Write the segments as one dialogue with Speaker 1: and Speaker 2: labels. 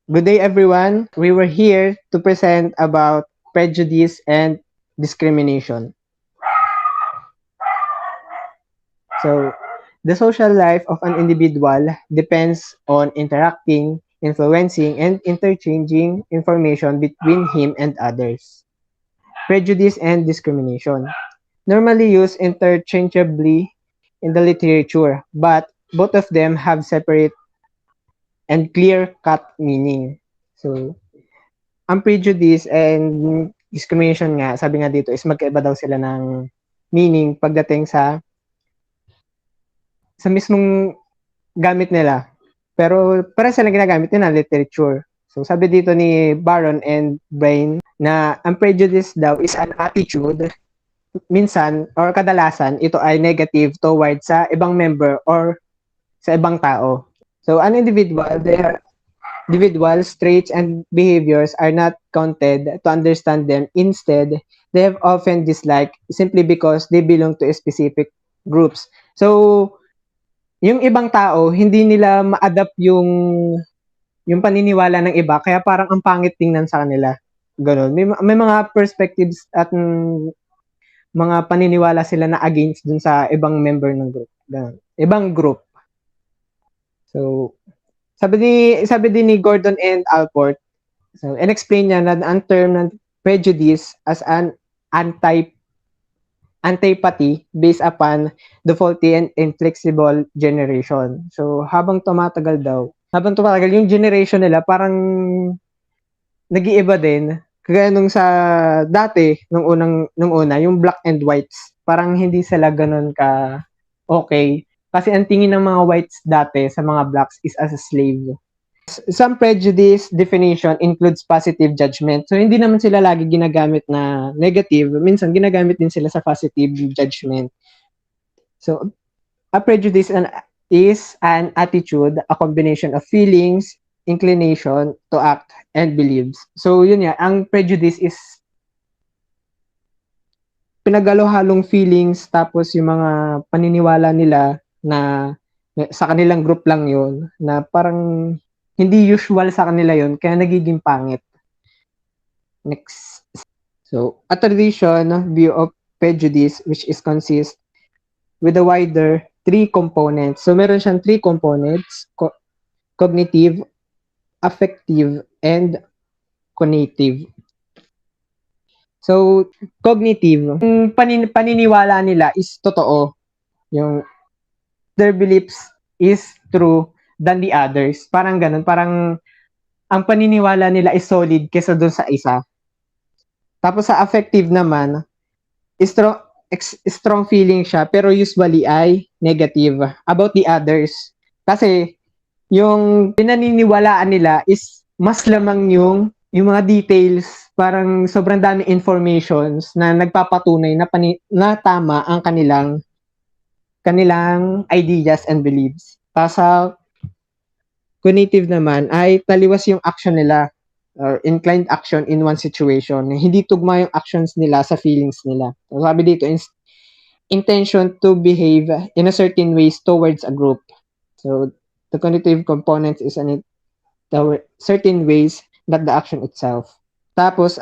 Speaker 1: Good day, everyone. We were here to present about prejudice and discrimination. So, the social life of an individual depends on interacting, influencing, and interchanging information between him and others. Prejudice and discrimination, normally used interchangeably in the literature, but both of them have separate and clear-cut meaning. So, ang prejudice and discrimination nga, sabi nga dito is magkaiba daw sila ng meaning pagdating sa mismong gamit nila. Pero para sila ginagamit nila literature. So sabi dito ni Baron and Brain na ang prejudice daw is an attitude minsan or kadalasan ito ay negative towards sa ibang member or sa ibang tao. So an individual, their individuals, traits, and behaviors are not counted to understand them. Instead, they have often disliked simply because they belong to a specific groups. So, yung ibang tao, hindi nila ma-adapt yung paniniwala ng iba, kaya parang ang pangit tingnan sa kanila. Ganun. May mga perspectives at mga paniniwala sila na against dun sa ibang member ng group. Ganun. Ibang group. So, sabi din ni Gordon and Alport, so, and-explain niya na ang term ng prejudice as an antipathy based upon the faulty and inflexible generation. So, habang tumatagal yung generation nila, parang nag-iiba din. Kagaya nung sa dati, nung una, yung black and whites, parang hindi sila ganun ka okay. Kasi ang tingin ng mga whites dati sa mga blacks is as a slave. Some prejudice definition includes positive judgment. So, hindi naman sila lagi ginagamit na negative. Minsan, ginagamit din sila sa positive judgment. So, a prejudice is an attitude, a combination of feelings, inclination to act, and beliefs. So, yun yan. Ang prejudice is pinagalo-halong feelings tapos yung mga paniniwala nila na sa kanilang group lang yun na parang hindi usual sa kanila yun, kaya nagiging pangit. Next. So, a tradition view of prejudice which is consist with a wider three components. So, meron siyang three components, cognitive, affective, and cognitive. So, cognitive, yung paniniwala nila is totoo. Yung their beliefs is true than the others. Parang ganun. Parang ang paniniwala nila is solid kesa doon sa isa. Tapos sa affective naman, strong feeling siya pero usually ay negative about the others. Kasi yung pinaniniwalaan nila is mas lamang yung mga details, parang sobrang daming informations na nagpapatunay na tama ang kanilang ideas and beliefs. Tapos sa cognitive naman ay taliwas yung action nila or inclined action in one situation. Hindi tugma yung actions nila sa feelings nila. So, sabi dito, intention to behave in a certain ways towards a group. So, the cognitive components is the certain ways, not the action itself. Tapos,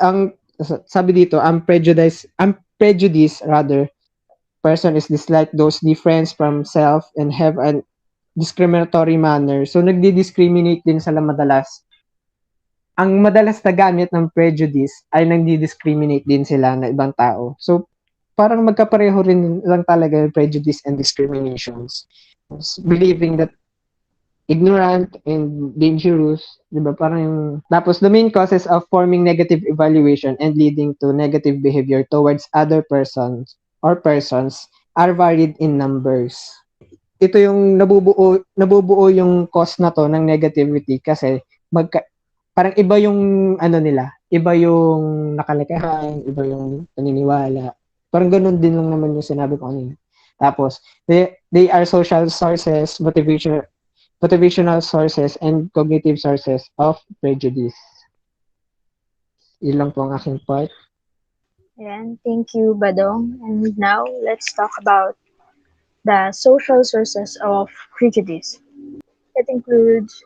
Speaker 1: sabi dito, ang prejudice rather, person is dislike those different from self and have an discriminatory manner. So, nagdi-discriminate din sila madalas. Ang madalas na gamit ng prejudice ay nagdi-discriminate din sila na ibang tao. So, parang magkapareho rin lang talaga yung prejudice and discriminations. Believing that ignorant and dangerous, di ba? Parang yung... Tapos, the main causes of forming negative evaluation and leading to negative behavior towards other persons or persons are varied in numbers. Ito yung nabubuo yung cause na to ng negativity kasi parang iba yung ano nila, iba yung nakalikahan, iba yung paniniwala. Parang ganun din lang naman yung sinabi ko kanina. Tapos, they are social sources, motivational sources, and cognitive sources of prejudice. Yun lang po ang aking part.
Speaker 2: Ayan, thank you, Badong. And now, let's talk about the social sources of prejudice. It includes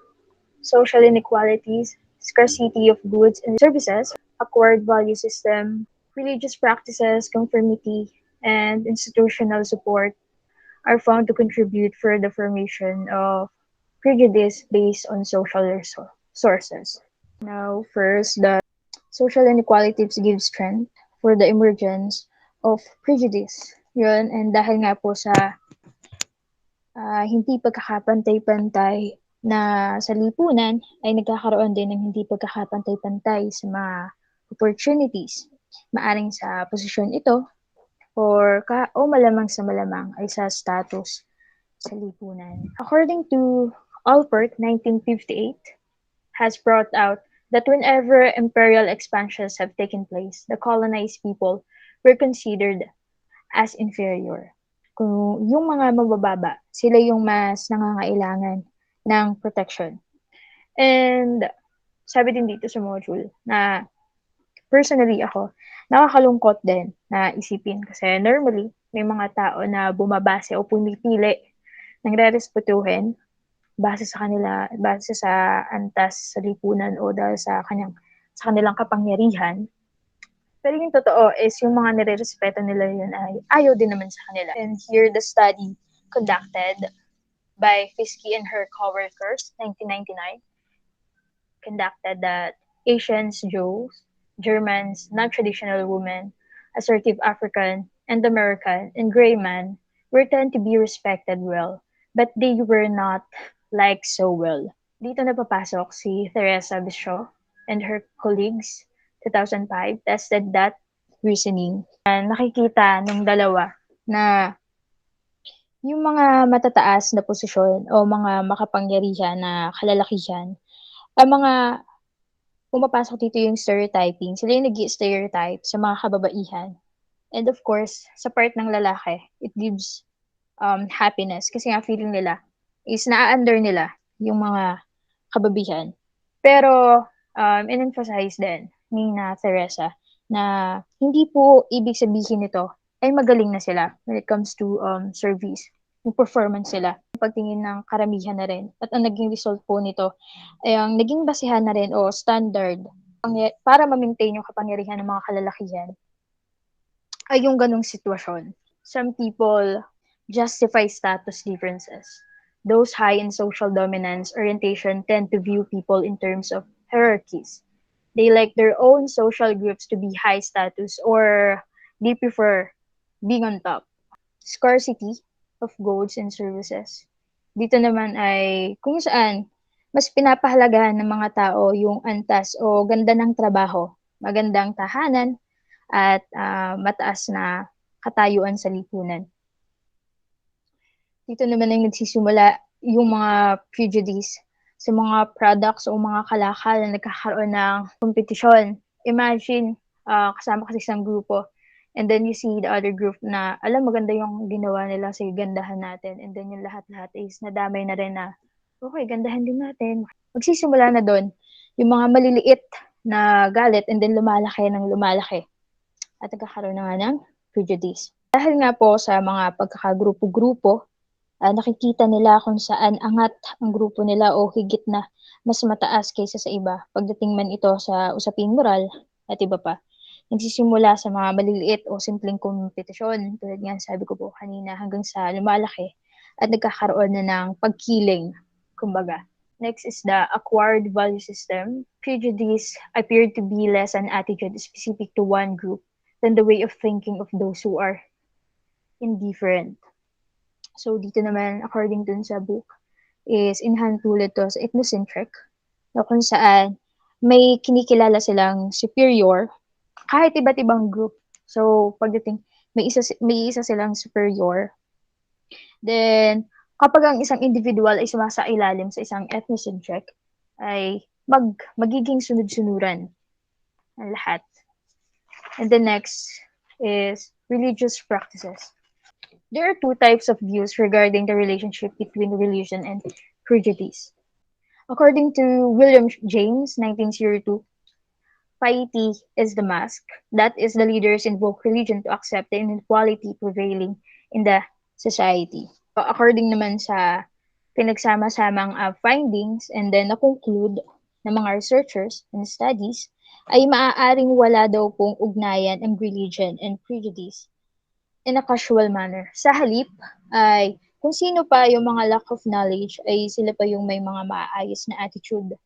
Speaker 2: social inequalities, scarcity of goods and services, acquired value system, religious practices, conformity, and institutional support are found to contribute for the formation of prejudice based on social sources. Now, first, the social inequalities give strength for the emergence of prejudice. Yun, and dahil nga po sa hindi pagkakapantay-pantay na sa lipunan ay nagkakaroon din ng hindi pagkakapantay-pantay sa mga opportunities. Maaring sa posisyon ito o malamang sa malamang ay sa status sa lipunan. According to Alpert, 1958, has brought out that whenever imperial expansions have taken place, the colonized people were considered as inferior. Kung yung mga mabababa, sila yung mas nangangailangan ng protection. And sabi din dito sa module na personally ako, nakakalungkot din na isipin kasi normally may mga tao na bumabase o pumipili ng rerespetuhin base sa antas sa lipunan o dahil sa kanilang kapangyarihan. Pero yung totoo is yung mga nire-respeto nila yun ay ayaw din naman sa kanila. And here the study conducted by Fiske and her coworkers, 1999, conducted that Asians, Jews, Germans, non-traditional women, assertive African and American, and gray men were tend to be respected well, but they were not liked so well. Dito na papasok si Teresa Bisho and her colleagues 2005 tested that reasoning. Nakikita ng dalawa na yung mga matataas na posisyon o mga makapangyarihan na kalalakihan, ang mga pumapasok dito yung stereotyping. Sila yung nag-stereotype sa mga kababaihan. And of course, sa part ng lalaki, it gives happiness kasi nga feeling nila is na-under nila yung mga kababihan. Pero in-emphasize din ni na Teresa na hindi po ibig sabihin nito ay magaling na sila when it comes to service, yung performance sila. Pagtingin ng karamihan na rin. At ang naging result po nito ay ang naging basehan na rin o standard para ma-maintain yung kapangyarihan ng mga kalalakihan ay yung ganong sitwasyon. Some people justify status differences. Those high in social dominance orientation tend to view people in terms of hierarchies. They like their own social groups to be high status or they prefer being on top. Scarcity of goods and services. Dito naman ay kung saan mas pinapahalagahan ng mga tao yung antas o ganda ng trabaho, magandang tahanan, at mataas na katayuan sa lipunan. Dito naman ay nagsisimula yung mga prejudice sa mga products o mga kalakal na nagkakaroon ng kompetisyon. Imagine, kasama ka sa isang grupo and then you see the other group na alam maganda yung ginawa nila, sige gandahan natin, and then yung lahat-lahat is nadamay na rin na okay, gandahan din natin. Magsisimula na doon yung mga maliliit na galit and then lumalaki ng lumalaki at nagkakaroon na nga ng prejudice. Dahil nga po sa mga pagkakagrupo-grupo, nakikita nila kung saan angat ang grupo nila o higit na mas mataas kaysa sa iba pagdating man ito sa usaping moral at iba pa. Nagsisimula sa mga maliliit o simpleng kompetisyon, tulad nga sabi ko po kanina, hanggang sa lumalaki at nagkakaroon na ng pagkiling, kumbaga. Next is the acquired value system. Prejudice appeared to be less an attitude specific to one group than the way of thinking of those who are indifferent. So, dito naman, according dun sa book, is inherent ulit to sa ethnocentric, na kung saan may kinikilala silang superior, kahit iba't ibang group. So, pagdating, may isa silang superior. Then, kapag ang isang individual ay sumasailalim sa isang ethnocentric, ay magiging sunod-sunuran ang lahat. And the next is religious practices. There are two types of views regarding the relationship between religion and prejudice. According to William James, 1902, piety is the mask. That is, the leaders invoke religion to accept the inequality prevailing in the society. According naman sa pinagsama-samang findings and then na-conclude ng mga researchers and studies ay maaaring wala daw pong ugnayan ang religion and prejudice in a casual manner. Sa halip ay kung sino pa yung mga lack of knowledge ay sila pa yung may mga maayos na attitude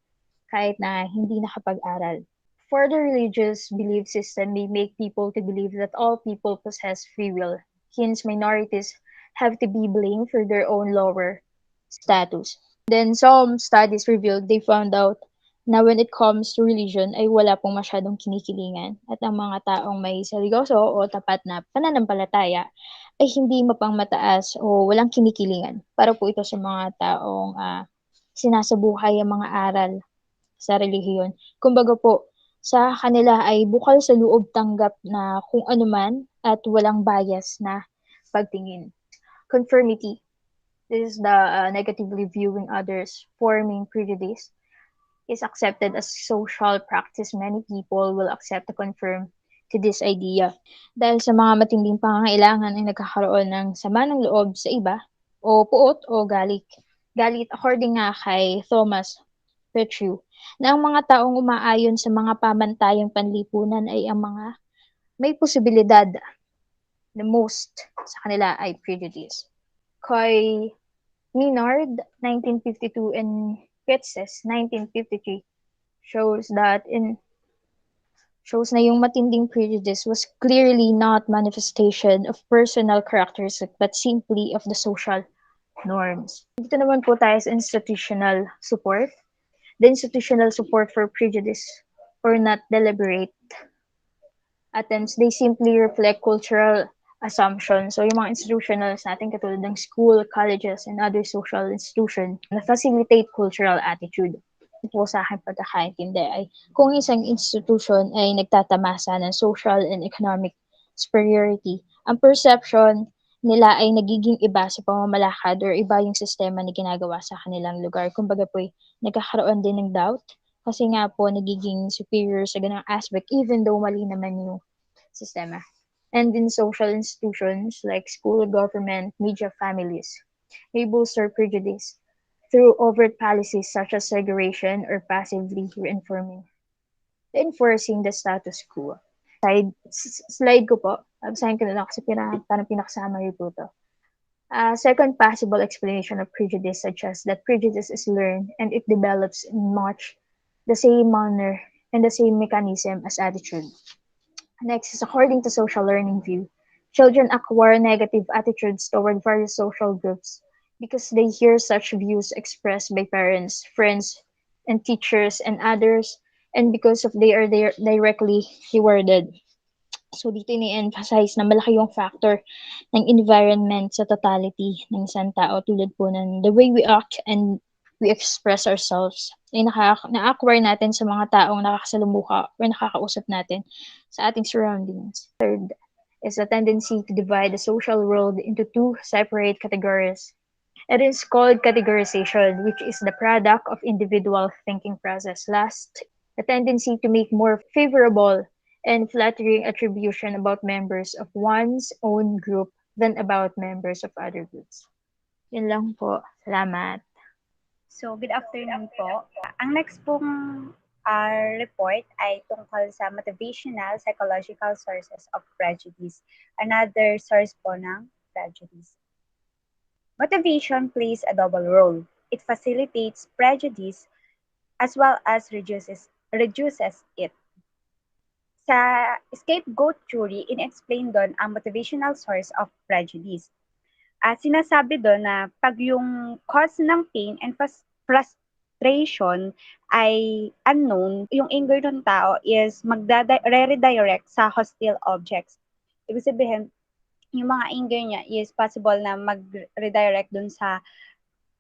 Speaker 2: kahit na hindi nakapag-aral. Further religious belief system may make people to believe that all people possess free will. Hence, minorities have to be blamed for their own lower status. Then some studies revealed they found out na when it comes to religion ay wala pong masyadong kinikilingan at ang mga taong may seryoso o tapat na pananampalataya ay hindi mapangmataas o walang kinikilingan para po ito sa mga taong sinasabuhay ang mga aral sa relihiyon. Kumbaga po, sa kanila ay bukal sa loob tanggap na kung ano man at walang bias na pagtingin. Conformity. This is the negatively viewing others, forming prejudice, is accepted as social practice. Many people will accept to confirm to this idea. Dahil sa mga matinding pangangailangan ay nagkakaroon ng sama ng loob sa iba, o puot o galit. Galit according nga kay Thomas Petrie, na ang mga taong umaayon sa mga pamantayang panlipunan ay ang mga may posibilidad the most sa kanila ay prejudice. Kay Minard, 1952, and Ketzes, 1953, shows that in shows na yung matinding prejudice was clearly not manifestation of personal characteristics but simply of the social norms. Dito naman po tayo sa institutional support. The institutional support for prejudice or not deliberate attempts, they simply reflect cultural assumptions. So, yung mga institutionals natin katulad ng school, colleges, and other social institution na facilitate cultural attitude. Po sa akin pagkakaintindi ay kung isang institution ay nagtatamasa ng social and economic superiority, ang perception nila ay nagiging iba sa pamamalakad or iba yung sistema na ginagawa sa kanilang lugar. Kumbaga po, nagkakaroon din ng doubt kasi nga po nagiging superior sa ganang aspect even though mali naman yung sistema. And in social institutions like school, government, media, families, may bolster prejudice through overt policies such as segregation or passively reinforcing the status quo. Slide ko po. Basahin ko na lang kasi parang pinakasummary po to. Second possible explanation of prejudice suggests that prejudice is learned and it develops in much the same manner and the same mechanism as attitude. Next is according to social learning view, children acquire negative attitudes toward various social groups because they hear such views expressed by parents, friends, and teachers and others, and because of they are directly rewarded. So dito ini-emphasize na malaki yung factor ng environment sa totality ng isang tao tulad po ng the way we act and we express ourselves ay na-acquire natin sa mga taong nakakasalumuha or nakakausap natin sa ating surroundings. Third is a tendency to divide the social world into two separate categories. It is called categorization, which is the product of individual thinking process. Last, the tendency to make more favorable and flattering attribution about members of one's own group than about members of other groups. Yun lang po. Salamat.
Speaker 3: So, good afternoon po. Ang next pong report ay tungkol sa motivational psychological sources of prejudice. Another source po ng prejudice. Motivation plays a double role. It facilitates prejudice as well as reduces it. Sa scapegoat theory, in-explain doon ang motivational source of prejudice. Sinasabi doon na pag yung cause ng pain and frustration ay unknown, yung anger ng tao is redirect sa hostile objects. Ibig sabihin, yung mga anger niya is possible na mag-redirect doon sa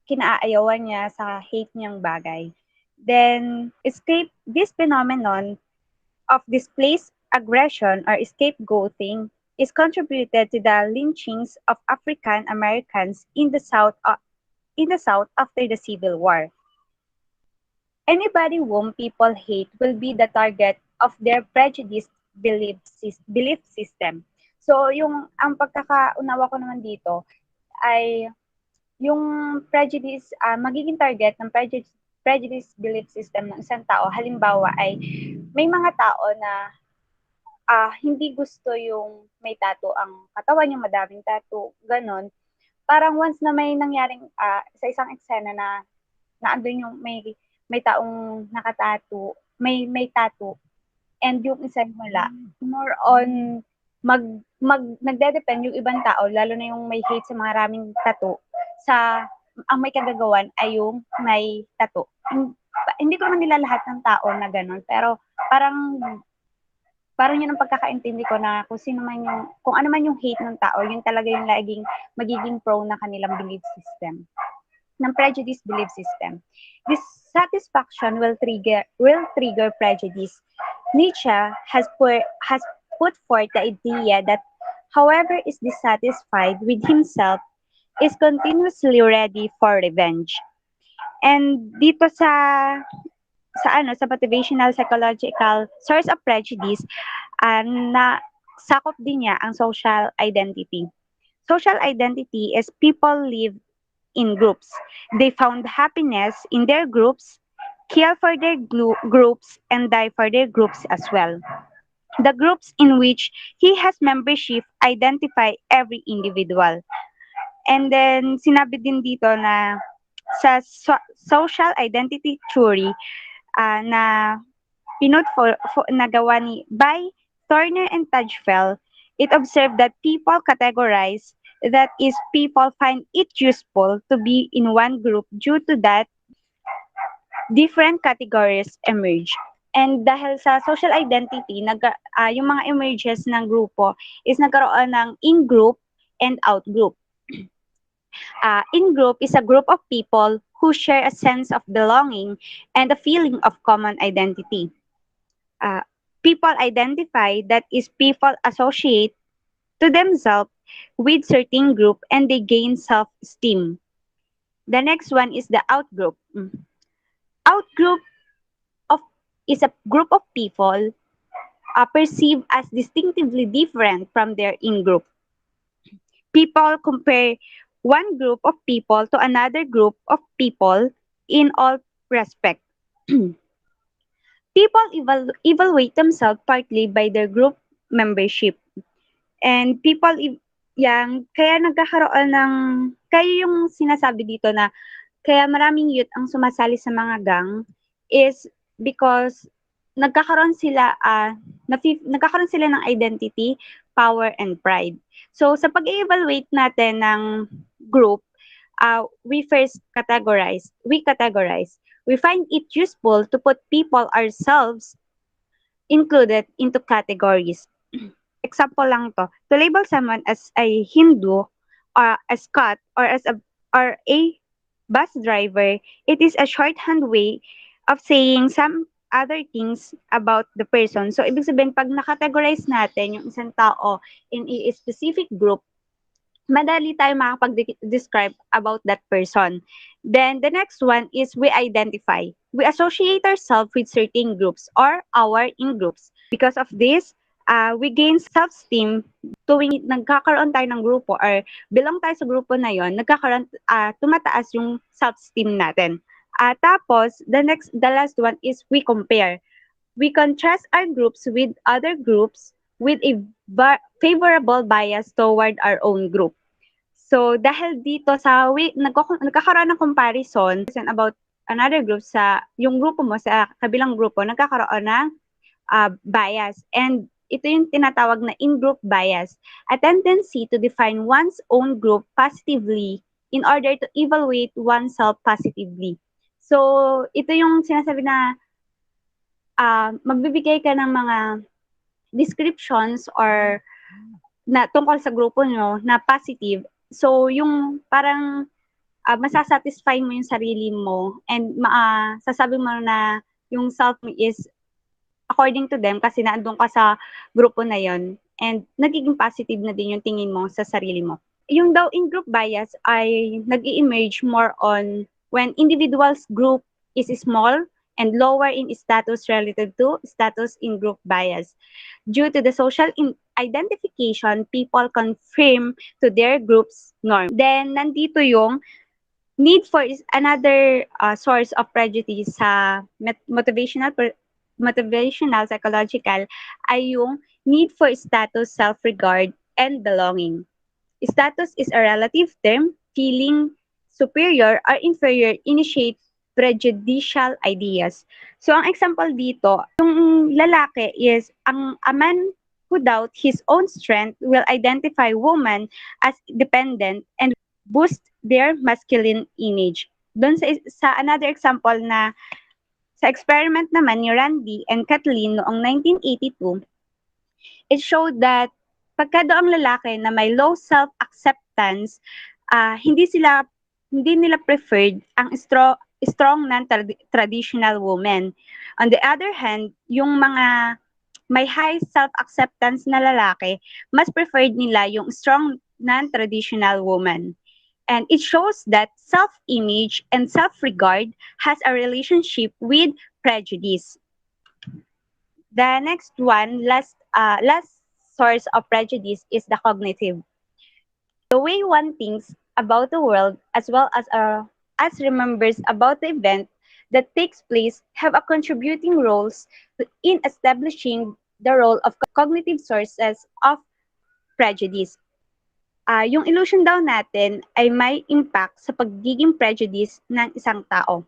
Speaker 3: kinaayawan niya, sa hate niyang bagay. Then, this phenomenon of displaced aggression or scapegoating is contributed to the lynchings of African Americans in the South after the Civil War. Anybody whom people hate will be the target of their prejudiced belief system. So, ang pagkakaunawa ko naman dito ay yung prejudice, magiging target ng prejudice belief system ng isang tao. Halimbawa ay may mga tao na hindi gusto yung may tattoo ang katawan, yung madaming tattoo, gano'n. Parang once na may nangyaring sa isang eksena na andun yung may taong nakatattoo, may tattoo, and yung isa wala, more on nagde-depend yung ibang tao, lalo na yung may hate sa mga maraming tattoo, sa ang may kagagawan ay yung may tattoo. Hindi ko naman nilalahat ng tao na gano'n, pero parang parang yun ang pagkakaintindi ko na kung sino man yung, kung ano man yung hate ng tao, yun talaga yung laging magiging prone na kanilang belief system, ng prejudice belief system. Dissatisfaction will trigger prejudice. Nietzsche has put forth the idea that whoever is dissatisfied with himself is continuously ready for revenge. And dito sa motivational psychological source of prejudice, na sakop din niya ang social identity. Social identity is people live in groups. They found happiness in their groups, kill for their groups, and die for their groups as well. The groups in which he has membership identify every individual. And then, sinabi din dito na sa social identity theory, na nagawa ni by Turner and Tajfel, it observed that people categorize, that is, people find it useful to be in one group due to that different categories emerge. And dahil sa social identity, yung mga emerges ng grupo is nagkaroon ng in-group and out-group. In-group is a group of people who share a sense of belonging and a feeling of common identity. People identify, that is, people associate to themselves with certain group and they gain self-esteem. The next one is the out-group. Out-group of is a group of people perceived as distinctively different from their in-group. People compare one group of people to another group of people in all respect. People evaluate themselves partly by their group membership. And people, kaya nagkakaroon ng, kaya yung sinasabi dito na, kaya maraming youth ang sumasali sa mga gang is because nagkakaroon sila ng identity, power, and pride. So, sa pag-evaluate natin ng group, we categorize. We find it useful to put people ourselves included into categories. Example lang to. To label someone as a Hindu, or a Scot, or a bus driver, it is a shorthand way of saying some other things about the person. So, ibig sabihin, pag nakategorize natin yung isang tao in a specific group, madali tayo makapag-describe about that person. Then, the next one is we identify. We associate ourselves with certain groups or our in-groups. Because of this, we gain self-esteem tuwing nagkakaroon tayo ng grupo or belong tayo sa grupo na yon, tumataas yung self-esteem natin. Tapos, the last one is we compare. We contrast our groups with other groups with a favorable bias toward our own group. So, dahil dito nagkakaroon ng comparison about another group sa yung grupo mo sa kabilang grupo, nagkakaroon ng bias. And ito yung tinatawag na in-group bias, a tendency to define one's own group positively in order to evaluate oneself positively. So, ito yung sinasabi na magbibigay ka ng mga descriptions or na tungkol sa grupo nyo na positive. So, yung parang masasatisfy mo yung sarili mo and sasabi mo na yung self mo is according to them kasi naandun ka sa grupo na yon and nagiging positive na din yung tingin mo sa sarili mo. Yung daw in-group bias ay nag-i-emerge more on when individuals group is small and lower in status relative to status in group bias. Due to the social identification, people confirm to their group's norm. Then, nandito yung need for is another source of prejudice sa motivational psychological ay yung need for status, self-regard, and belonging. Status is a relative term. Feeling superior or inferior initiate prejudicial ideas. So, ang example dito, yung lalaki is, a man who doubt his own strength will identify woman as dependent and boost their masculine image. Doon sa another example na sa experiment naman ni Randy and Kathleen noong 1982, it showed that pagka daw ang lalaki na may low self-acceptance, hindi nila preferred ang strong non-traditional woman. On the other hand, yung mga may high self-acceptance na lalaki, mas preferred nila yung strong non-traditional woman. And it shows that self-image and self-regard has a relationship with prejudice. The next one, last source of prejudice is the cognitive. The way one thinks about the world as remembers about the event that takes place have a contributing roles in establishing the role of cognitive sources of prejudice. Yung illusion daw natin ay may impact sa pagiging prejudice ng isang tao.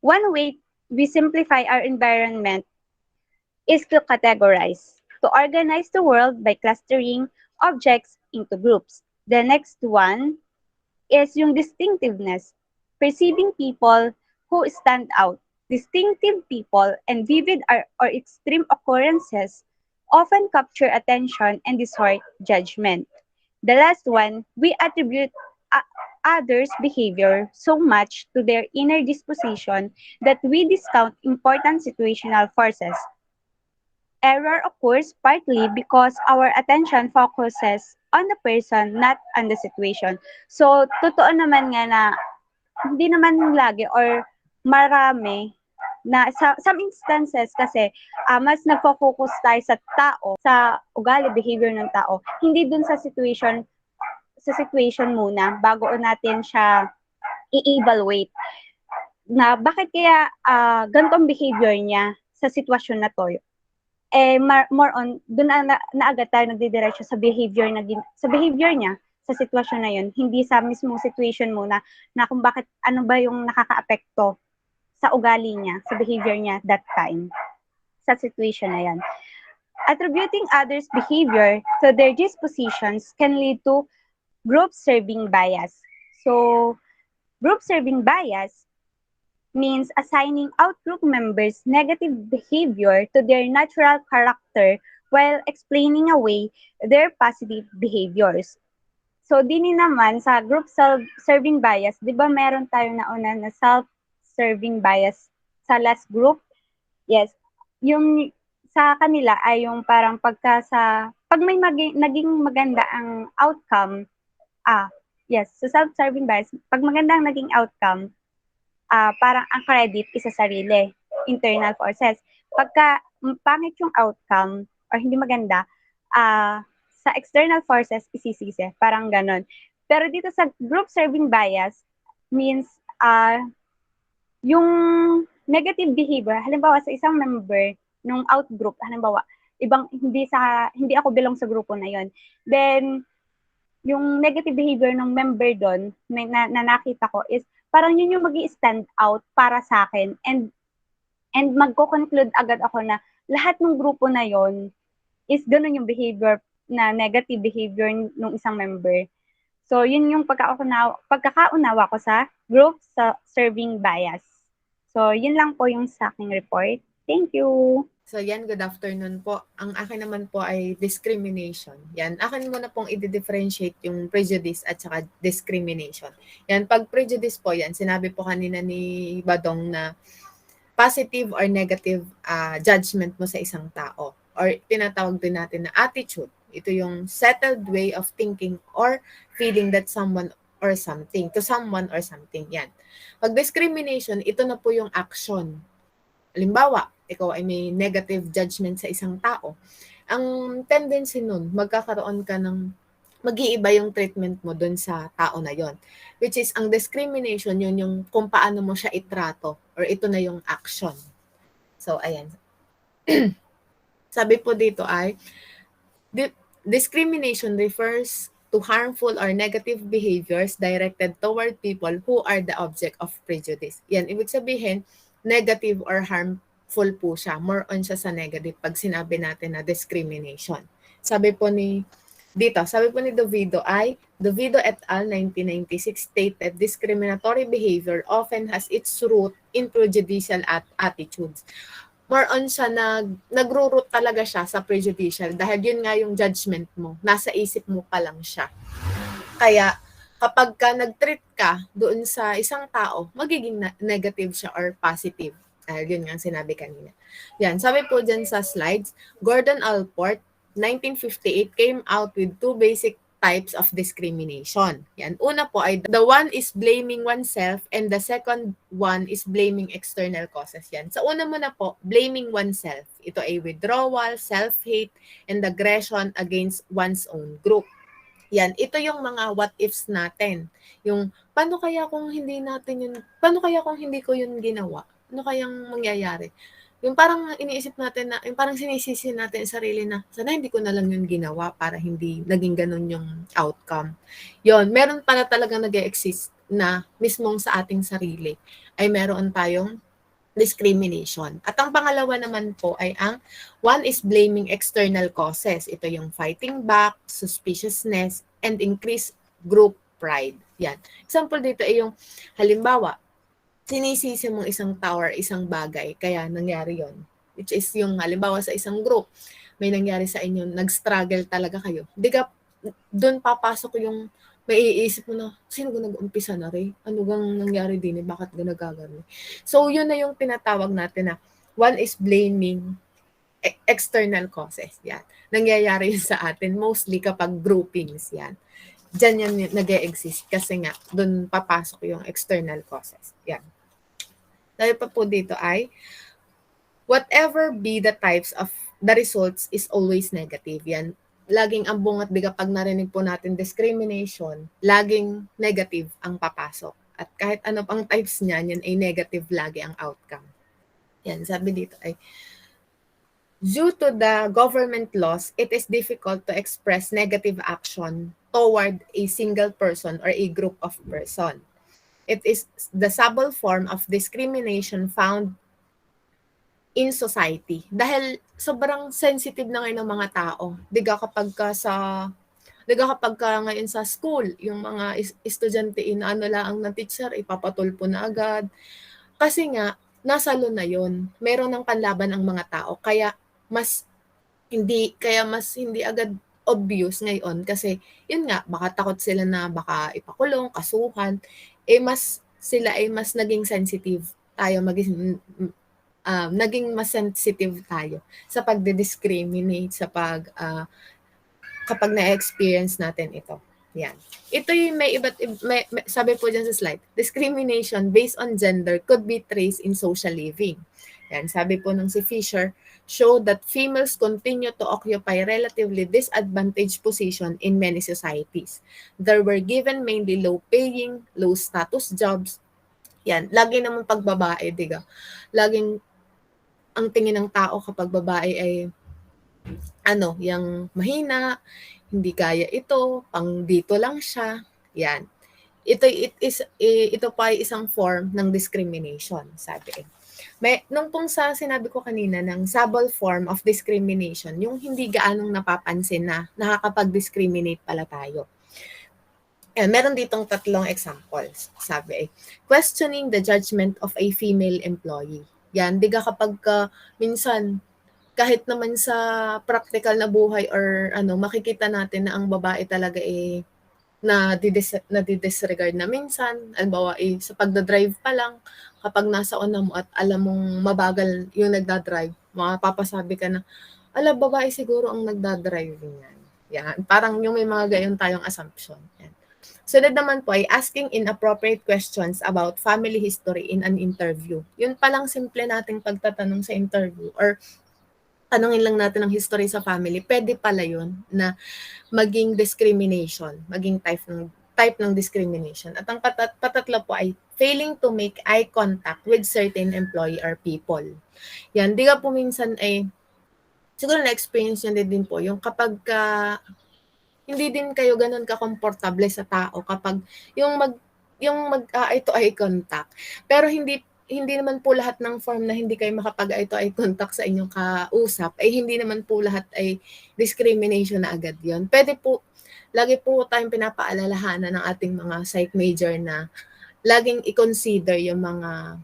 Speaker 3: One way we simplify our environment is to categorize, to organize the world by clustering objects into groups. The next one is yung distinctiveness, perceiving people who stand out. Distinctive people and vivid or extreme occurrences often capture attention and distort judgment. The last one, we attribute others' behavior so much to their inner disposition that we discount important situational forces. Error occurs partly because our attention focuses on the person, not on the situation. So, totoo naman nga na hindi naman lagi or marami na some instances kasi mas nagfo-focus tayo sa tao, sa ugali, behavior ng tao, hindi dun sa situation muna bago natin siya i-evaluate na bakit kaya ganitong behavior niya sa sitwasyon na to. More on doon na agad tayo nagdidiretso sa behavior niya sa sitwasyon na yun, hindi sa mismong situation muna na kung bakit ano ba yung nakakaapekto sa ugali niya, sa behavior niya that time, sa situation na yan. Attributing others' behavior to their dispositions can lead to group serving bias. So, group serving bias means assigning out-group members negative behavior to their natural character while explaining away their positive behaviors. So, din naman sa group self-serving bias, di ba meron tayo nauna na self-serving bias sa last group? Yes. Yung sa kanila ay yung parang pag may naging maganda ang outcome, yes, so self-serving bias, pag maganda ang naging outcome, parang ang credit isa sarili, internal forces. Pagka pangit yung outcome or hindi maganda, sa external forces isisisi, parang ganon. Pero dito sa group serving bias means yung negative behavior, halimbawa sa isang member nung out-group, halimbawa, hindi ako belong sa grupo na yon. Then, yung negative behavior ng member doon na nakita ko is parang yun yung magi-stand out para sa akin and magko-conclude agad ako na lahat ng grupo na yon is ganun yung behavior na negative behavior ng isang member. So, yun yung pagkakaunawa ko sa group serving bias. So, yun lang po yung sa aking report. Thank you.
Speaker 4: So yan, good afternoon po. Ang akin naman po ay discrimination. Yan, akin muna pong i-differentiate yung prejudice at saka discrimination. Yan, pag prejudice po yan, sinabi po kanina ni Badong na positive or negative judgment mo sa isang tao. Or tinatawag din natin na attitude. Ito yung settled way of thinking or feeling that someone or something, to someone or something. Yan. Pag discrimination, ito na po yung action. Halimbawa, ikaw ay may negative judgment sa isang tao. Ang tendency nun, magkakaroon ka ng mag-iiba yung treatment mo dun sa tao na yon. Which is, ang discrimination, yun yung kung paano mo siya itrato or ito na yung action. So, ayan. Sabi po dito ay, discrimination refers to harmful or negative behaviors directed toward people who are the object of prejudice. Yan, ibig sabihin, negative or harmful po siya. More on siya sa negative pag sinabi natin na discrimination. Sabi po ni Dovido ay, Dovido et al. 1996 stated, discriminatory behavior often has its root in prejudicial attitudes. More on siya nagro-root talaga siya sa prejudicial dahil yun nga yung judgment mo. Nasa isip mo pa lang siya. Kaya kapag ka nag-treat ka doon sa isang tao, magiging negative siya or positive. Yun nga ang sinabi kanina. Yan, sabi po dyan sa slides, Gordon Allport, 1958, came out with two basic types of discrimination. Yan. Una po ay the one is blaming oneself and the second one is blaming external causes. Yan. Sa una muna po, blaming oneself. Ito ay withdrawal, self-hate, and aggression against one's own group. Yan, ito yung mga what ifs natin. Yung paano kaya kung hindi ko yun ginawa? Ano kayang mangyayari? Yung parang iniisip natin na, yung parang sinisisi natin sa sarili na, sana hindi ko na lang yun ginawa para hindi naging ganun yung outcome. Yon, meron pala talaga nag-exist na mismong sa ating sarili ay meron tayong discrimination. At ang pangalawa naman po ay ang one is blaming external causes. Ito yung fighting back, suspiciousness, and increased group pride. Yan. Example dito ay yung halimbawa, sinisisi mong isang tao or isang bagay, kaya nangyari yon. Which is yung halimbawa sa isang group, may nangyari sa inyo, nag-struggle talaga kayo. Di ka, doon papasok yung may iisip mo na, sino ko nag-umpisa na rin? Ano gang nangyari din? Bakit nagagano? So, yun na yung tinatawag natin na one is blaming external causes. Yan. Nangyayari yun sa atin mostly kapag groupings. Yan. Diyan yan nag-e-exist kasi nga doon papasok yung external causes. Yan. Dahil pa po dito ay whatever be the types of the results is always negative. Yan. Laging ang bungat di kapag narinig po natin discrimination, laging negative ang papasok. At kahit ano pang types niyan, yan ay negative lagi ang outcome. Yan, sabi dito ay, due to the government laws, it is difficult to express negative action toward a single person or a group of person. It is the subtle form of discrimination found in society. Dahil sobrang sensitive na ngayon ng mga tao. Diga kapag ka ngayon sa school, yung mga estudyante inaano lang ng teacher, ipapatulpo na agad. Kasi nga, nasa law na yun. Meron ng panlaban ang mga tao. Kaya mas hindi agad obvious ngayon kasi yun nga, baka takot sila na baka ipakulong, kasuhan, sila ay mas naging sensitive tayo, naging mas sensitive tayo sa pagde-discriminate, sa kapag na-experience natin ito. Yan. Ito yung sabi po dyan sa slide, discrimination based on gender could be traced in social living. Yan, sabi po ng si Fisher, show that females continue to occupy relatively disadvantaged position in many societies. They were given mainly low-paying, low-status jobs. Yan, lagi naman pag babae, diga. Laging ang tingin ng tao kapag babae ay yung mahina, hindi kaya ito, pang dito lang siya. Yan. Ito pa ay isang form ng discrimination, sabi. Nung pong sinabi ko kanina ng subtle form of discrimination, yung hindi gaanong napapansin na nakakapag-discriminate pala tayo. Meron ditong 3 examples, sabi. Questioning the judgment of a female employee. Yan, diga kapag minsan, kahit naman sa practical na buhay or makikita natin na ang babae talaga na-disregard na minsan. Halimbawa, sa pagdadrive pa lang, kapag nasa una mo at alam mong mabagal yung nagdadrive, mapapasabi ka na, babae siguro ang nagdadrive niyan. Yan. Parang yung may mga gayon tayong assumption. Yan. Sunod naman po ay asking inappropriate questions about family history in an interview. Yun palang simple nating pagtatanong sa interview or tanungin lang natin ang history sa family, pwede pala yun na maging discrimination, maging type ng discrimination. At ang patatlo po ay failing to make eye contact with certain employee or people. Yan, di ka po minsan ay, siguro na-experience nyo din po, yung kapag hindi din kayo ganun ka-komportable sa tao kapag yung eye to eye contact. Pero hindi naman po lahat ng form na hindi kayo makapag eye to eye contact sa inyong kausap ay hindi naman po lahat ay discrimination na agad yon. Pwede po, lagi po tayong pinapaalalahanan ng ating mga psych major na laging i-consider yung mga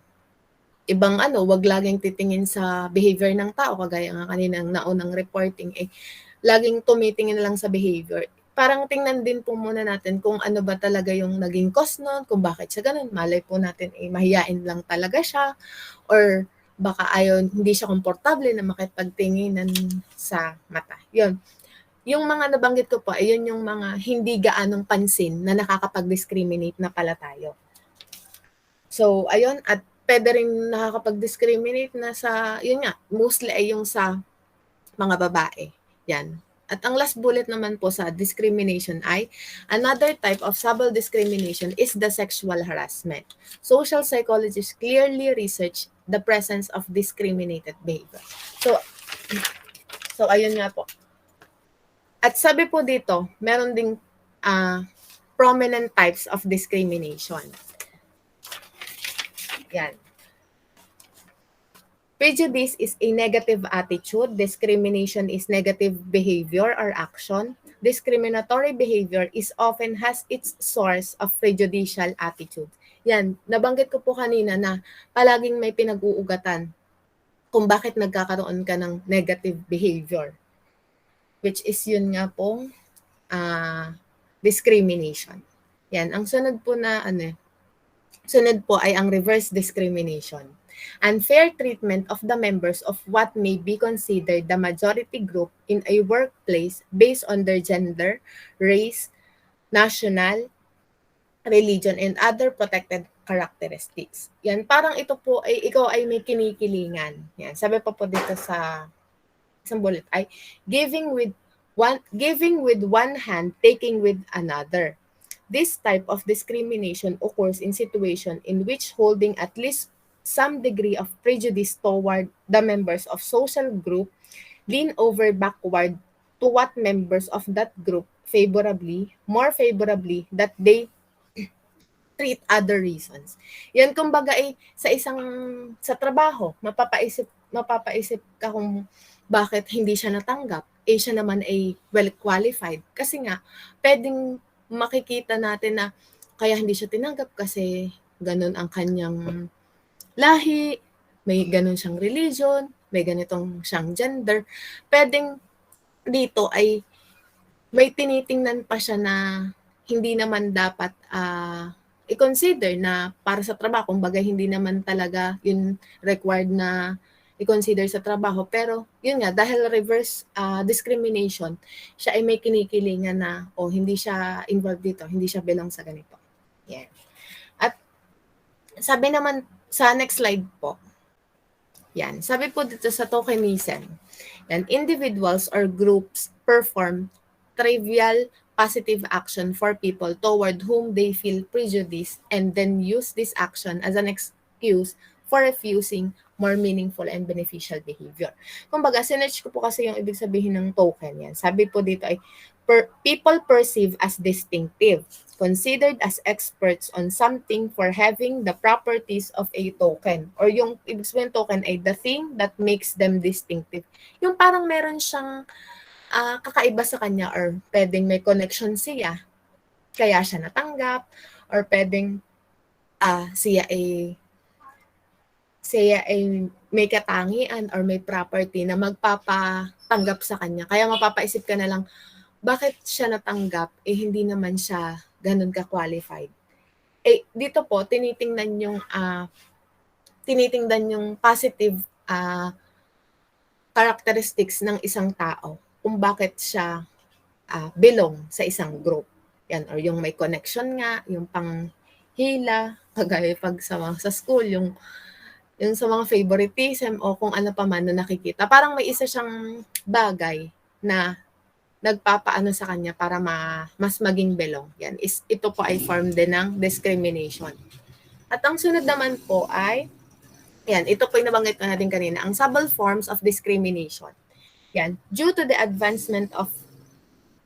Speaker 4: ibang wag laging titingin sa behavior ng tao, kagaya nga kaninang naunang reporting, laging tumitingin lang sa behavior. Parang tingnan din po muna natin kung ano ba talaga yung naging cause nun, kung bakit siya ganun. Malay po natin, mahiyain lang talaga siya, or baka hindi siya komportable na makipagtinginan sa mata. Yun. Yung mga nabanggit ko po, yun yung mga hindi gaanong pansin na nakakapag-discriminate na pala tayo. So, ayun, at pwede rin nakakapag-discriminate na sa, yun nga, mostly ay yung sa mga babae. Yan. At ang last bullet naman po sa discrimination ay, another type of subtle discrimination is the sexual harassment. Social psychologists clearly research the presence of discriminated behavior. So ayun nga po. At sabi po dito, meron ding prominent types of discrimination. Yan. Prejudice is a negative attitude. Discrimination is negative behavior or action. Discriminatory behavior often has its source of prejudicial attitude. Yan, nabanggit ko po kanina na palaging may pinag-uugatan kung bakit nagkakaroon ka ng negative behavior. Which is yun nga pong discrimination. Yan, ang sunod po ay ang reverse discrimination. Unfair treatment of the members of what may be considered the majority group in a workplace based on their gender, race, national, religion, and other protected characteristics. Yan, parang ito po ay ikaw ay may kinikilingan. Yan, sabi pa po dito sa isang bullet ay giving with one hand, taking with another. This type of discrimination occurs in situations in which holding at least some degree of prejudice toward the members of social group lean over backward to what members of that group more favorably that they treat other reasons. Yan kumbaga sa trabaho, mapapaisip ka kung bakit hindi siya natanggap. Siya naman ay well qualified. Kasi nga, pwedeng makikita natin na kaya hindi siya tinanggap kasi ganun ang kanyang lahi, may ganun siyang religion, may ganitong siyang gender. Pwedeng dito ay may tinitingnan pa siya na hindi naman dapat i-consider na para sa trabaho. Kumbaga, hindi naman talaga yun required na i-consider sa trabaho. Pero, yun nga, dahil reverse discrimination, siya ay may kinikilingan na, hindi siya involved dito, hindi siya belong sa ganito. Yeah. At, sabi naman, sa next slide po, yan, sabi po dito sa tokenism, yan, individuals or groups perform trivial positive action for people toward whom they feel prejudiced and then use this action as an excuse for refusing more meaningful and beneficial behavior. Kumbaga, sinerch ko po kasi yung ibig sabihin ng token yan. Sabi po dito ay, people perceive as distinctive, considered as experts on something for having the properties of a token. Or yung ibig sabihin token ay the thing that makes them distinctive. Yung parang meron siyang kakaiba sa kanya, or pwedeng may connection siya, kaya siya natanggap, or pwedeng siya ay may katangian or may property na magpapatanggap sa kanya. Kaya mapapaisip ka na lang, bakit siya natanggap? Hindi naman siya ganun ka-qualified. Dito po, tinitingnan yung positive characteristics ng isang tao kung bakit siya belong sa isang group. Yan, or yung may connection nga, yung panghila, kagaya pag sa school, yung yung sa mga favoritism o kung ano pa man na nakikita. Parang may isa siyang bagay na nagpapaano sa kanya para mas maging belong. Yan. Ito po ay form din ng discrimination. At ang sunod naman po ay, yan, ito po yung nabanggit ko natin kanina, ang subtle forms of discrimination. Yan, due to the advancement of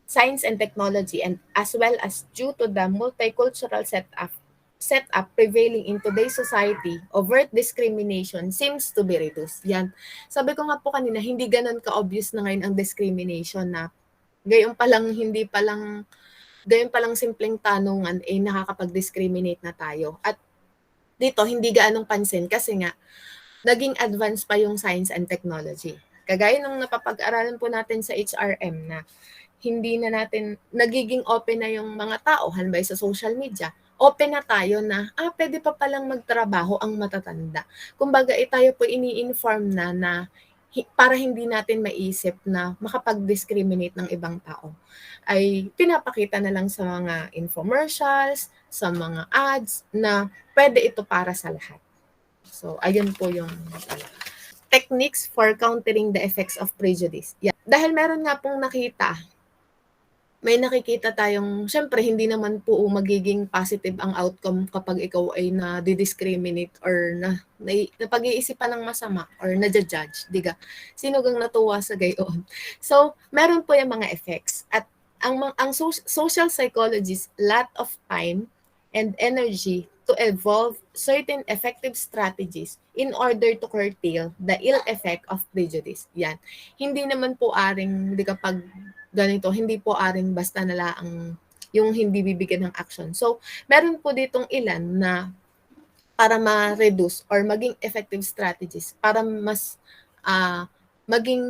Speaker 4: science and technology and as well as due to the multicultural setup prevailing in today's society, overt discrimination seems to be reduced. Yan. Sabi ko nga po kanina, hindi ganun ka-obvious na ngayon ang discrimination na gayon palang gayon palang simpleng tanungan eh nakakapag-discriminate na tayo. At dito hindi gaanong pansin kasi nga naging advanced pa yung science and technology. Kagaya nung napapag-aralan po natin sa HRM na hindi na natin nagiging open na yung mga tao, halimbawa sa social media, open na tayo na, pwede pa palang magtrabaho ang matatanda. Kumbaga, tayo po ini-inform na para hindi natin maisip na makapag-discriminate ng ibang tao, ay pinapakita na lang sa mga infomercials, sa mga ads, na pwede ito para sa lahat. So, ayun po yung techniques for countering the effects of prejudice. Yeah. Dahil meron nga pong may nakikita tayong, syempre hindi naman po magiging positive ang outcome kapag ikaw ay na-discriminate or napag-iisipan ng masama or na-judge, diga. Sino gang natuwa sa gayon? So, meron po yung mga effects. At ang social psychologists lot of time and energy to evolve certain effective strategies in order to curtail the ill effect of prejudice. Yan. Hindi naman po aring, kapag ganito, hindi po aring basta nala ang yung hindi bibigyan ng action. So, meron po ditong ilan na para ma-reduce or maging effective strategies para mas maging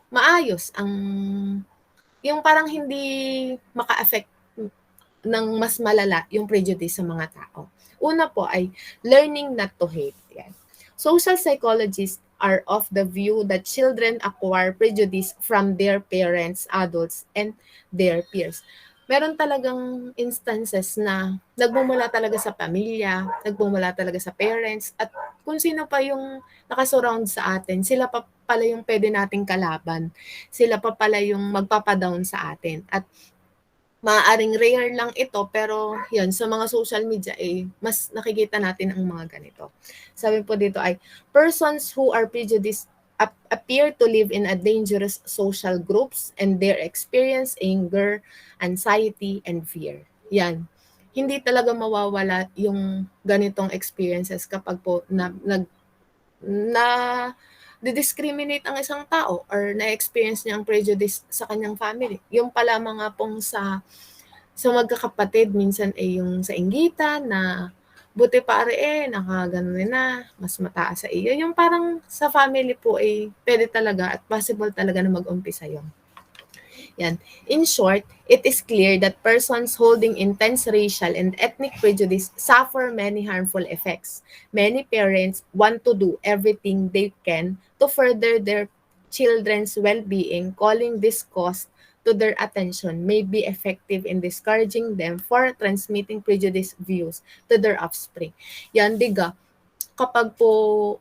Speaker 4: maayos ang yung parang hindi maka-affect ng mas malala yung prejudice sa mga tao. Una po ay learning not to hate. Yan. Social psychologists are of the view that children acquire prejudice from their parents, adults, and their peers. Meron talagang instances na nagmumula talaga sa pamilya, nagmumula talaga sa parents, at kung sino pa yung nakasurround sa atin, sila pa pala yung pwede nating kalaban. Sila pa pala yung magpapadown sa atin. At maaaring rare lang ito, pero yan, sa mga social media mas nakikita natin ang mga ganito. Sabi po dito ay, persons who are prejudiced appear to live in a dangerous social groups and their experience anger, anxiety, and fear. Yan. Hindi talaga mawawala yung ganitong experiences kapag po na discriminate ang isang tao or na-experience niya ang prejudice sa kanyang family. Yung pala mga pong sa magkakapatid, minsan yung sa inggitan na buti pare nakaganon na, mas mataas sa iyo. Yung parang sa family po pwede talaga at possible talaga na mag-umpisa yun. Yan. In short, it is clear that persons holding intense racial and ethnic prejudice suffer many harmful effects. Many parents want to do everything they can to further their children's well-being, calling this cause to their attention may be effective in discouraging them for transmitting prejudice views to their offspring. Yan, diga, kapag po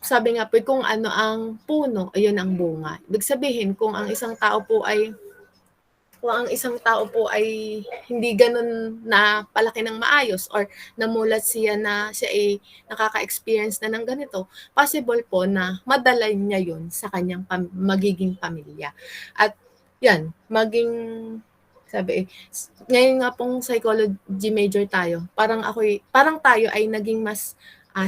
Speaker 4: sabi nga po, kung ano ang puno, ayun ang bunga. Ibig sabihin, kung ang isang tao po ay hindi ganun na palaki ng maayos or namulat siya na siya ay nakaka-experience na ng ganito, possible po na madala niya yun sa kanyang magiging pamilya. At yan, ngayon nga pong psychology major tayo, parang tayo ay naging mas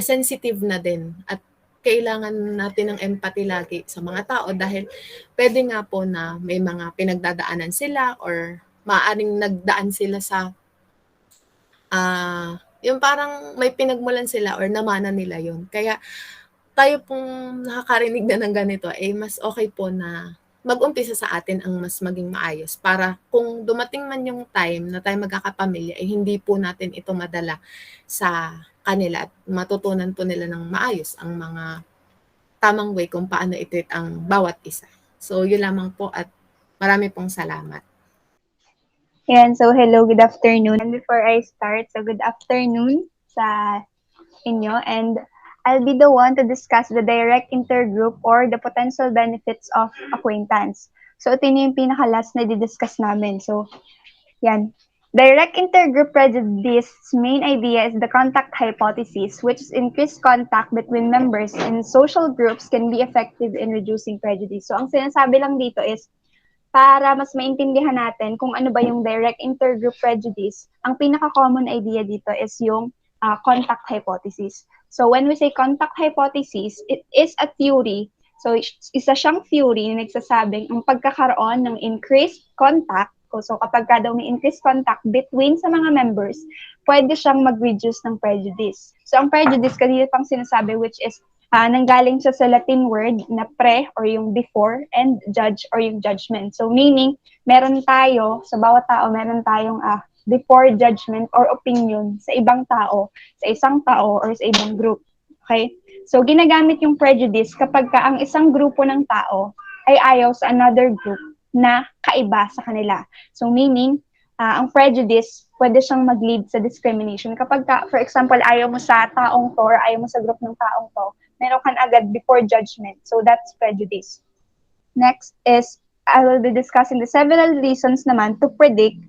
Speaker 4: sensitive na din at kailangan natin ng empathy lagi sa mga tao dahil pwede nga po na may mga pinagdadaanan sila or maaaring nagdaan sila sa yung parang may pinagmulan sila or namana nila yun. Kaya tayo pong nakakarinig na ng ganito mas okay po na mag-umpisa sa atin ang mas maging maayos para kung dumating man yung time na tayo magkakapamilya hindi po natin ito madala sa kanila at matutunan po nila ng maayos ang mga tamang way kung paano i-treat ang bawat isa. So, yun lamang po at marami pong salamat.
Speaker 5: Ayan, so hello, good afternoon. And before I start, so good afternoon sa inyo. And I'll be the one to discuss the direct intergroup or the potential benefits of acquaintance. So, ito yung pinaka-last na di-discuss namin. So, yan. Direct intergroup prejudice's main idea is the contact hypothesis, which is increased contact between members in social groups can be effective in reducing prejudice. So, ang sinasabi lang dito is, para mas maintindihan natin kung ano ba yung direct intergroup prejudice, ang pinaka-common idea dito is yung contact hypothesis. So when we say contact hypothesis, it is a theory. So isa siyang theory na nagsasabing ang pagkakaroon ng increased contact, so kapag ka daw may increased contact between sa mga members, pwede siyang mag-reduce ng prejudice. So ang prejudice, kanina pang sinasabi, which is nanggaling siya sa Latin word na pre or yung before and judge or yung judgment. So meaning, meron tayo, sa bawat tao, meron tayong before judgment or opinion sa ibang tao, sa isang tao or sa ibang group. Okay? So ginagamit yung prejudice kapag ka ang isang grupo ng tao ay ayaw sa another group na kaiba sa kanila. So meaning, ang prejudice, pwede siyang mag-lead sa discrimination. Kapag ka, for example, ayaw mo sa taong to or ayaw mo sa group ng taong to, meron kan agad before judgment. So that's prejudice. Next is, I will be discussing the several reasons naman to predict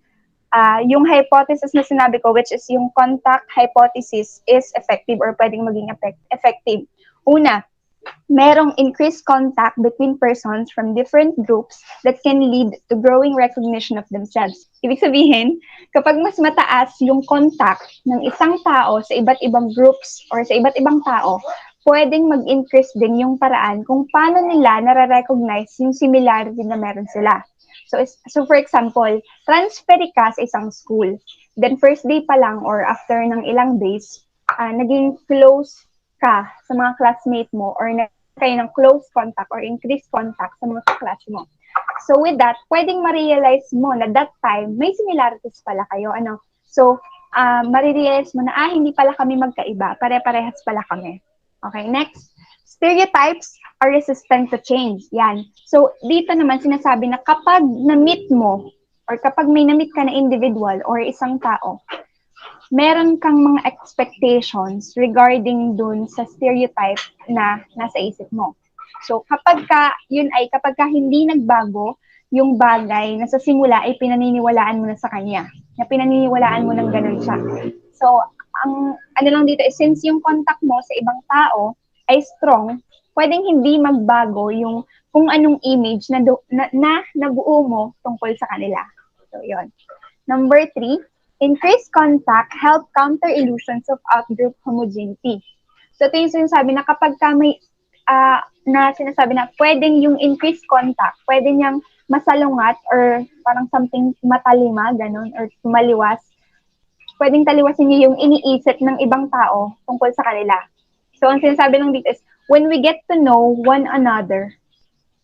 Speaker 5: yung hypothesis na sinabi ko, which is yung contact hypothesis is effective or pwedeng maging effective. Una, merong increased contact between persons from different groups that can lead to growing recognition of themselves. Ibig sabihin, kapag mas mataas yung contact ng isang tao sa iba't ibang groups or sa iba't ibang tao, pwedeng mag-increase din yung paraan kung paano nila nare-recognize yung similarity na meron sila. So for example, transfer ka sa isang school. Then first day pa lang or after ng ilang days, naging close ka sa mga classmate mo or kayo ng close contact or increased contact sa mga kaklase mo. So with that, pwedeng ma-realize mo na that time, may similarities pala kayo. So, ma-realize mo na, hindi pala kami magkaiba. Pare-parehas pala kami. Okay, next. Stereotypes are resistant to change. Yan. So, dito naman sinasabi na kapag na-meet mo or kapag may na-meet ka na individual or isang tao, meron kang mga expectations regarding dun sa stereotype na nasa isip mo. So, kapag ka hindi nagbago yung bagay na sa simula ay pinaniniwalaan mo na sa kanya, na pinaniniwalaan mo ng ganun siya. So, ang ano lang dito is since yung contact mo sa ibang tao ay strong, pwedeng hindi magbago yung kung anong image na nabuo mo tungkol sa kanila. So, yun. Number 3, increased contact help counter illusions of outgroup homogeneity. So, ito yung sinasabi na kapag ka may na sinasabi na pwedeng yung increased contact, pwede niyang masalungat or parang something matalima, ganun, or tumaliwas. Pwedeng taliwasin niyo yung iniisip ng ibang tao tungkol sa kanila. So, ang sinasabi lang dito is, when we get to know one another,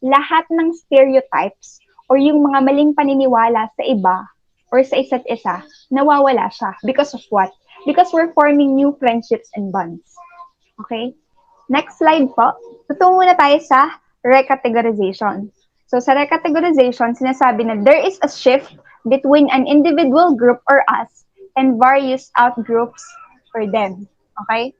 Speaker 5: lahat ng stereotypes or yung mga maling paniniwala sa iba or sa isa't isa, nawawala siya. Because of what? Because we're forming new friendships and bonds. Okay? Next slide po. Tutungo na tayo sa recategorization. So, sa recategorization, sinasabi na there is a shift between an individual group or us and various outgroups for them. Okay?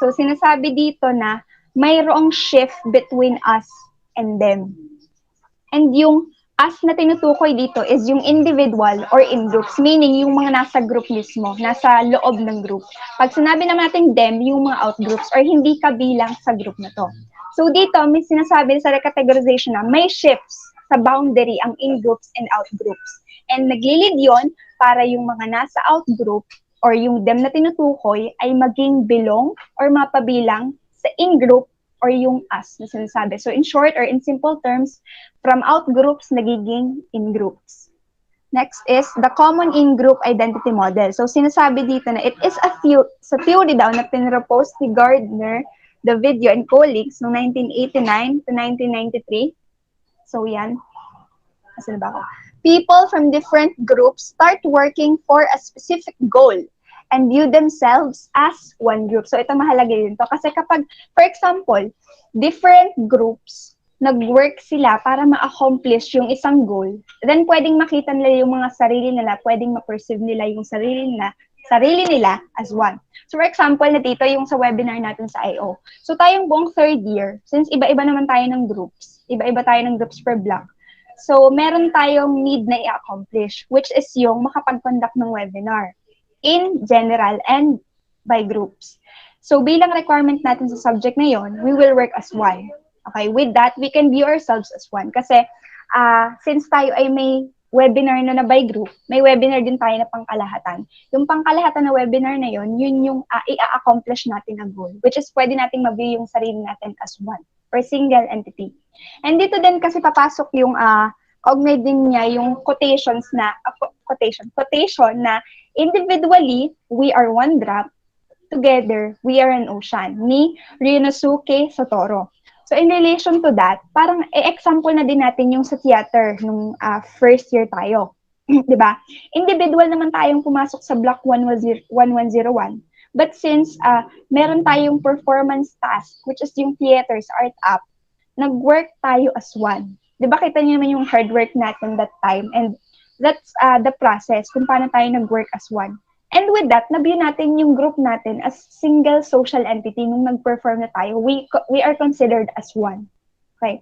Speaker 5: So, sinasabi dito na mayroong shift between us and them. And yung us na tinutukoy dito is yung individual or in groups, meaning yung mga nasa group mismo, nasa loob ng group. Pag sinabi naman natin them, yung mga outgroups or hindi kabilang sa group na to. So, dito, may sinasabi sa recategorization na may shifts sa boundary ang in-groups and out-groups. And naglilid yon para yung mga nasa out-group or yung them na tinutukoy ay maging belong or mapabilang sa in-group or yung us na sinasabi. So in short or in simple terms, from out-groups nagiging in-groups. Next is the common in-group identity model. So sinasabi dito na it is sa theory daw na pinropose ni Gardner, the video and colleagues noong 1989 to 1993. So yan. Asan ba ako? People from different groups start working for a specific goal and view themselves as one group. So ito mahalaga din to kasi kapag, for example, different groups, nag-work sila para ma-accomplish yung isang goal, then pwedeng makita nila yung mga sarili nila, pwedeng ma-perceive nila yung sarili nila sarili nila as one. So for example, na dito yung sa webinar natin sa IO. So tayong buong third year, since iba-iba naman tayo ng groups, iba-iba tayo ng groups per block. So meron tayong need na i-accomplish, which is yung makapag-conduct ng webinar in general and by groups. So bilang requirement natin sa subject na yon, we will work as one. Okay, with that, we can view ourselves as one. Kasi since tayo ay may webinar na by group, may webinar din tayo na pangkalahatan. Yung pangkalahatan na webinar na yon, yun yung i-accomplish natin na goal, which is pwede nating ma-view yung sarili natin as one or single entity. And dito din kasi papasok yung kaugnay din niya yung quotation na individually, we are one drop, together, we are an ocean, ni Ryunosuke Satoru. So in relation to that, parang example na din natin yung sa theater nung first year tayo. 'Di ba? Individual naman tayong pumasok sa block 1101. But since meron tayong performance task, which is yung theater's art up, nag-work tayo as one. 'Di ba kita niyo naman yung hard work natin that time, and that's the process kung paano tayo nag-work as one. And with that, na-view natin yung group natin as single social entity nung nag-perform na tayo. We are considered as one. Okay.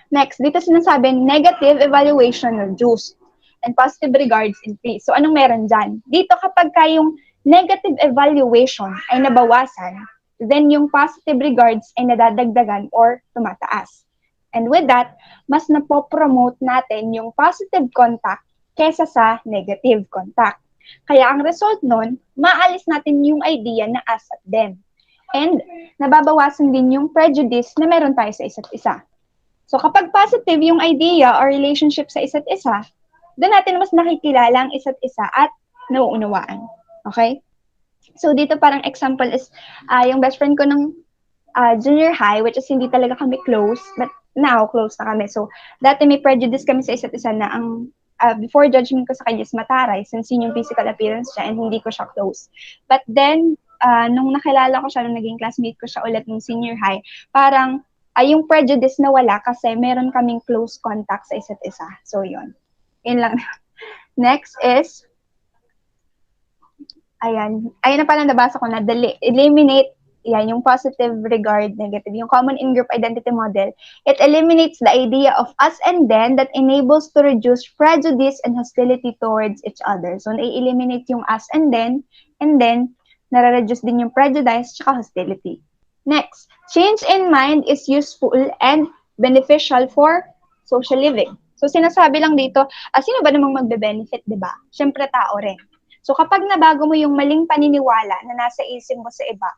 Speaker 5: Next, dito sinasabi, negative evaluation reduced and positive regards increase. So, anong meron dyan? Dito kapag kayong negative evaluation ay nabawasan, then yung positive regards ay nadadagdagan or tumataas. And with that, mas napopromote natin yung positive contact kesa sa negative contact. Kaya ang result nun, maalis natin yung idea na us at them. And nababawasan din yung prejudice na meron tayo sa isa't isa. So kapag positive yung idea or relationship sa isa't isa, doon natin mas nakikilala ang isa't isa at nauunawaan. Okay? So dito parang example is yung best friend ko ng junior high, which is hindi talaga kami close, but now close na kami. So dati may prejudice kami sa isa't isa na ang before judgment ko sa kanya is mataray, since yun yung physical appearance siya and hindi ko siya close. But then, nung nakilala ko siya, nung naging classmate ko siya ulit nung senior high, parang yung prejudice na wala kasi meron kaming close contact sa isa't isa. So, yun. Yun lang. Next is, ayun na pala nabasa ko na, eliminate, yan, yung positive regard, negative, yung common in-group identity model. It eliminates the idea of us and them that enables to reduce prejudice and hostility towards each other. So, na-eliminate yung us and then, nare-reduce din yung prejudice tsaka hostility. Next, change in mind is useful and beneficial for social living. So, sinasabi lang dito, sino ba namang magbe-benefit, di ba? Siyempre, tao rin. So, kapag nabago mo yung maling paniniwala na nasa isip mo sa iba,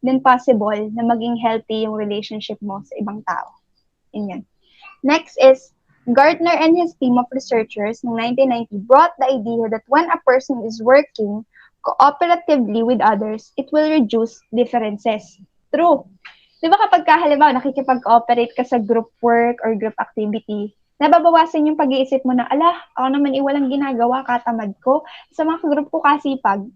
Speaker 5: then possible na maging healthy yung relationship mo sa ibang tao. Yan. Next is, Gardner and his team of researchers in 1990 brought the idea that when a person is working cooperatively with others, it will reduce differences. True. Di ba kapag halimbawa nakikipag-cooperate ka sa group work or group activity, nababawasan yung pag-iisip mo na, ako naman walang ginagawa, katamad ko. Sa mga group ko kasipag.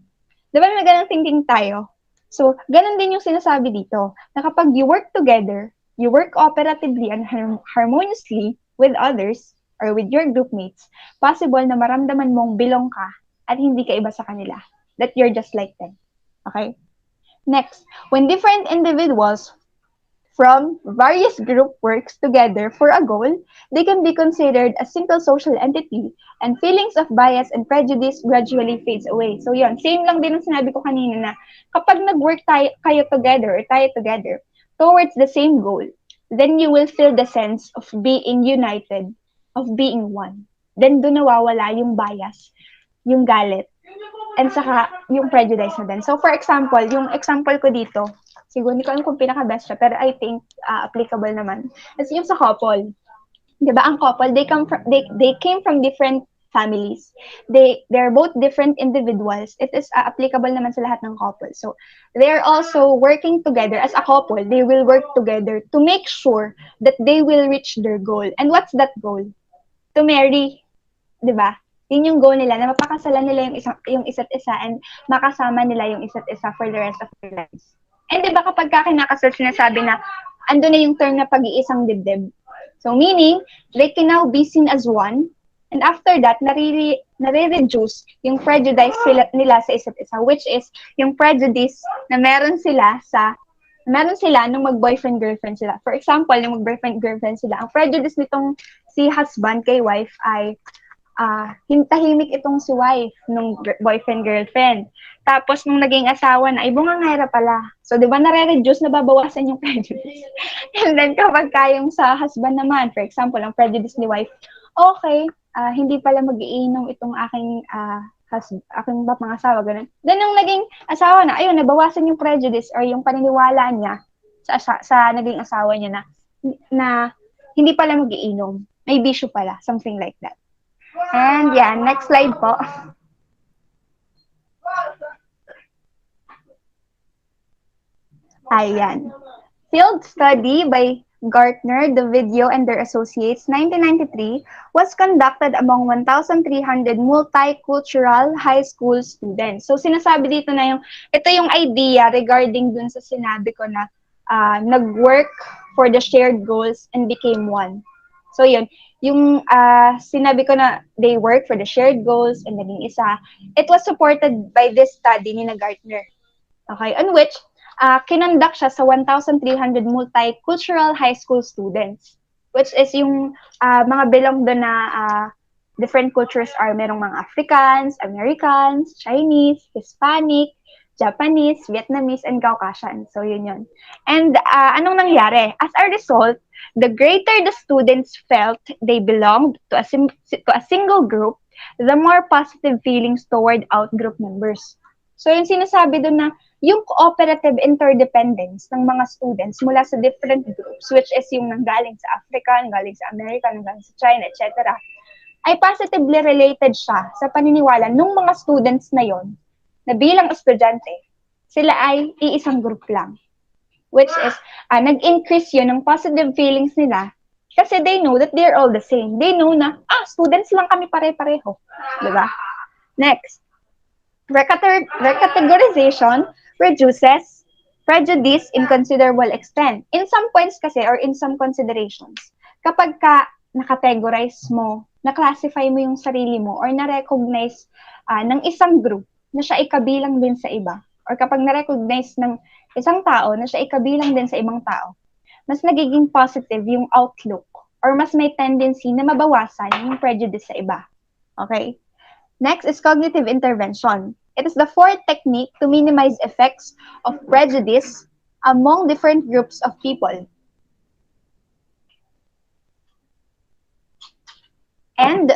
Speaker 5: Di ba may ganang thinking tayo? So, ganun din yung sinasabi dito, na kapag you work together, you work cooperatively and harmoniously with others or with your group mates, possible na maramdaman mong belong ka at hindi ka iba sa kanila. That you're just like them. Okay? Next, when different individuals from various group works together for a goal, they can be considered a single social entity and feelings of bias and prejudice gradually fades away. So yun, same lang din ang sinabi ko kanina na kapag nag-work kayo together or tayo together towards the same goal, then you will feel the sense of being united, of being one. Then doon nawawala yung bias, yung galit, and saka yung prejudice na din. So for example, yung example ko dito, siguro hindi ko alam kung pinaka-best siya, pero I think applicable naman. Kasi yung sa couple, di ba ang couple, they came from different families. They're both different individuals. It is applicable naman sa lahat ng couple. So, they're also working together as a couple. They will work together to make sure that they will reach their goal. And what's that goal? To marry. Di ba? Yun yung goal nila, na mapakasalan nila yung isa't isa and makasama nila yung isa't isa for the rest of their lives. And di ba kapag kinakasal, sinasabi na ando na yung term na pag-iisang dibdib. So meaning, they can now be seen as one. And after that, nare-reduce yung prejudice nila sa isa't isa, which is yung prejudice na meron sila nung mag-boyfriend-girlfriend sila. For example, nung mag-boyfriend-girlfriend sila, ang prejudice nitong si husband kay wife ay tahimik itong si wife nung boyfriend-girlfriend. Tapos, nung naging asawa na, ay bungangera pala. So, di ba, nare-reduce, nababawasan yung prejudice. And then, kapag kayong sa husband naman, for example, ang prejudice ni wife, okay, hindi pala mag-iinom itong aking pangasawa, ganun. Then, nung naging asawa na, ayun, nabawasan yung prejudice or yung paniniwala niya sa naging asawa niya na hindi pala mag-iinom. May bisyo pala, something like that. And yeah, next slide po. Ayan. Field study by Gartner, Davidio, and their associates, 1993, was conducted among 1,300 multicultural high school students. So, sinasabi dito na ito yung idea regarding dun sa sinabi ko na nag-work for the shared goals and became one. So, yun. Yung sinabi ko na they work for the shared goals and naging isa, it was supported by this study ni Gartner. Okay, on which kinonduct siya sa 1,300 multicultural high school students, which is yung mga belong doon na different cultures are merong mga Africans, Americans, Chinese, Hispanic, Japanese, Vietnamese, and Caucasian. So, yun. And anong nangyari? As a result, the greater the students felt they belonged to a single group, the more positive feelings toward out-group members. So, yung sinasabi doon na yung cooperative interdependence ng mga students mula sa different groups, which is yung nanggaling sa Africa, nanggaling sa America, nanggaling sa China, etc., ay positively related siya sa paniniwala ng mga students na yon na bilang estudyante, sila ay iisang group lang. Which is, nag-increase yun ng positive feelings nila kasi they know that they're all the same. They know na, students lang kami pare-pareho. Diba? Next. Recategorization reduces prejudice in considerable extent. In some points kasi, or in some considerations, kapag ka nakategorize mo, na-classify mo yung sarili mo, or na-recognize ng isang group na siya ikabilang din sa iba, or kapag na-recognize ng isang tao na siya ikabilang din sa ibang tao, mas nagiging positive yung outlook, or mas may tendency na mabawasan yung prejudice sa iba. Okay? Next is cognitive intervention. It is the fourth technique to minimize effects of prejudice among different groups of people. And